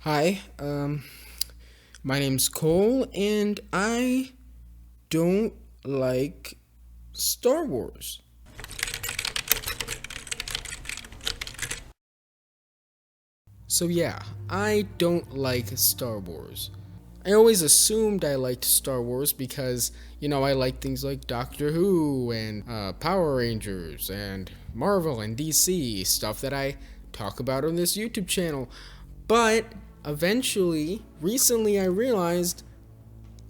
Hi, my name's Cole, and I don't like Star Wars. So, yeah, I don't like Star Wars. I always assumed I liked Star Wars because, I like things like Doctor Who and Power Rangers and Marvel and DC, stuff that I talk about on this YouTube channel. But eventually, recently, I realized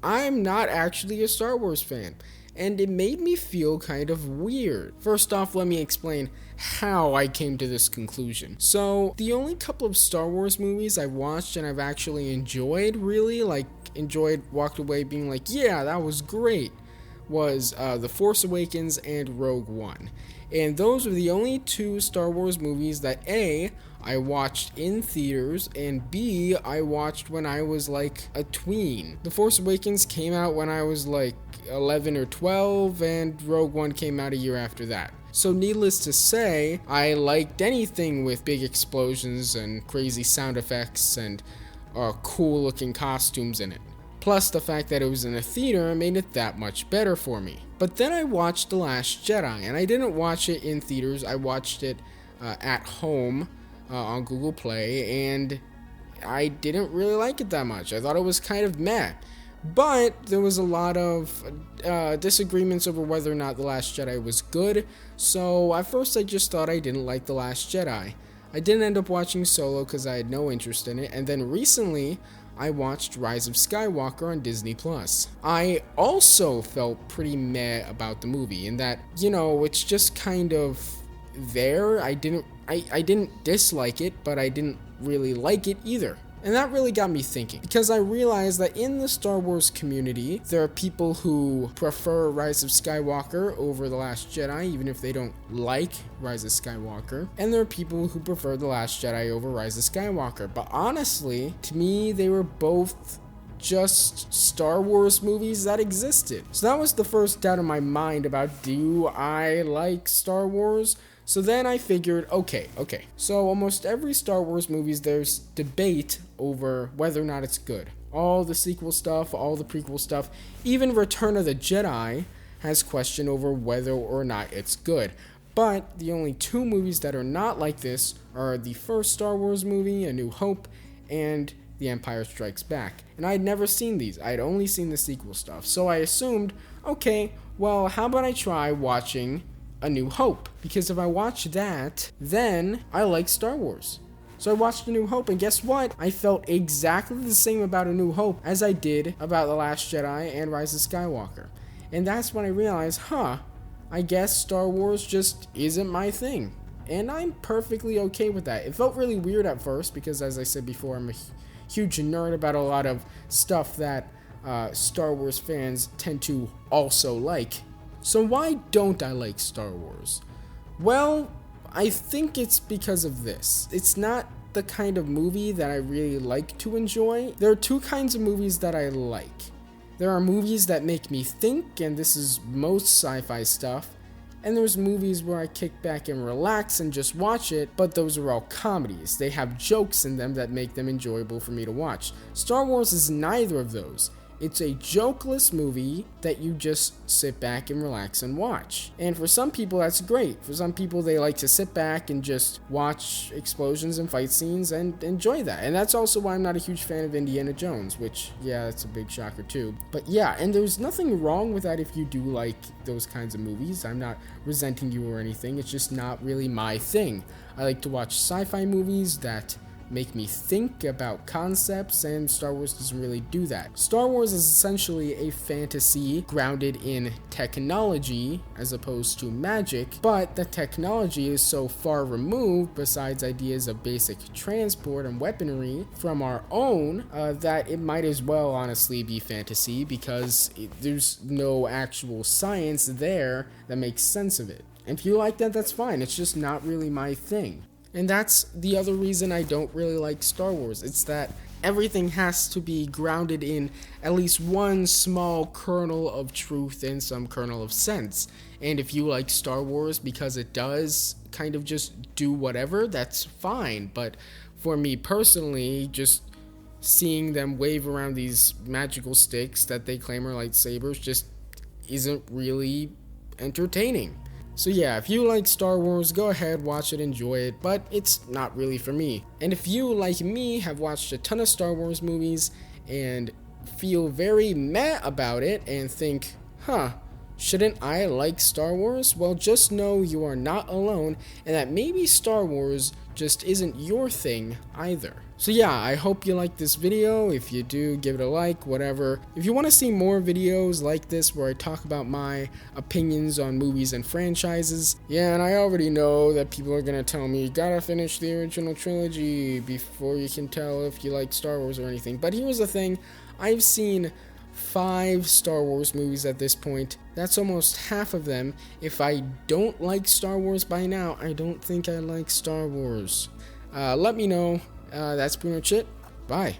I'm not actually a Star Wars fan, and it made me feel kind of weird. First off, let me explain how I came to this conclusion. So, the only couple of Star Wars movies I've watched and I've actually enjoyed, really, walked away being like, yeah, that was great, was The Force Awakens and Rogue One. And those were the only two Star Wars movies that A, I watched in theaters, and B, I watched when I was like a tween. The Force Awakens came out when I was like 11 or 12, and Rogue One came out a year after that. So, needless to say, I liked anything with big explosions and crazy sound effects and cool looking costumes in it. Plus, the fact that it was in a theater made it that much better for me. But then I watched The Last Jedi, and I didn't watch it in theaters, I watched it at home on Google Play, and I didn't really like it that much. I thought it was kind of meh. But there was a lot of disagreements over whether or not The Last Jedi was good, so at first I just thought I didn't like The Last Jedi. I didn't end up watching Solo because I had no interest in it, and then recently I watched Rise of Skywalker on Disney Plus. I also felt pretty meh about the movie in that, it's just kind of there. I didn't dislike it, but I didn't really like it either. And that really got me thinking, because I realized that in the Star Wars community, there are people who prefer Rise of Skywalker over The Last Jedi, even if they don't like Rise of Skywalker. And there are people who prefer The Last Jedi over Rise of Skywalker. But honestly, to me, they were both just Star Wars movies that existed. So that was the first doubt in my mind about, do I like Star Wars? So then I figured, okay. So almost every Star Wars movies, there's debate over whether or not it's good. All the sequel stuff, all the prequel stuff, even Return of the Jedi has question over whether or not it's good. But the only two movies that are not like this are the first Star Wars movie, A New Hope, and The Empire Strikes Back. And I'd never seen these. I'd only seen the sequel stuff. So I assumed, okay, well, how about I try watching A New Hope? Because if I watch that, then I like Star Wars. So I watched A New Hope, and guess what? I felt exactly the same about A New Hope as I did about The Last Jedi and Rise of Skywalker. And that's when I realized, I guess Star Wars just isn't my thing. And I'm perfectly okay with that. It felt really weird at first because, as I said before, I'm a huge nerd about a lot of stuff that Star Wars fans tend to also like. So why don't I like Star Wars? Well, I think it's because of this. It's not the kind of movie that I really like to enjoy. There are two kinds of movies that I like. There are movies that make me think, and this is most sci-fi stuff, and there's movies where I kick back and relax and just watch it, but those are all comedies. They have jokes in them that make them enjoyable for me to watch. Star Wars is neither of those. It's a jokeless movie that you just sit back and relax and watch. And for some people, that's great. For some people, they like to sit back and just watch explosions and fight scenes and enjoy that. And that's also why I'm not a huge fan of Indiana Jones, which, yeah, that's a big shocker too. But yeah, and there's nothing wrong with that if you do like those kinds of movies. I'm not resenting you or anything. It's just not really my thing. I like to watch sci-fi movies that make me think about concepts, and Star Wars doesn't really do that. Star Wars is essentially a fantasy grounded in technology as opposed to magic, but the technology is so far removed, besides ideas of basic transport and weaponry, from our own, that it might as well honestly be fantasy because there's no actual science there that makes sense of it. And if you like that, that's fine. It's just not really my thing. And that's the other reason I don't really like Star Wars. It's that everything has to be grounded in at least one small kernel of truth and some kernel of sense. And if you like Star Wars because it does kind of just do whatever, that's fine. But for me personally, just seeing them wave around these magical sticks that they claim are lightsabers just isn't really entertaining. So yeah, if you like Star Wars, go ahead, watch it, enjoy it, but it's not really for me. And if you, like me, have watched a ton of Star Wars movies and feel very meh about it and think, shouldn't I like Star Wars? Well, just know you are not alone and that maybe Star Wars just isn't your thing either. So yeah, I hope you liked this video. If you do, give it a like, whatever. If you want to see more videos like this where I talk about my opinions on movies and franchises, yeah, and I already know that people are going to tell me, you gotta finish the original trilogy before you can tell if you like Star Wars or anything. But here's the thing, I've seen 5 Star Wars movies at this point. That's almost half of them. If I don't like Star Wars by now, I don't think I like Star Wars. Let me know. That's pretty much it. Bye.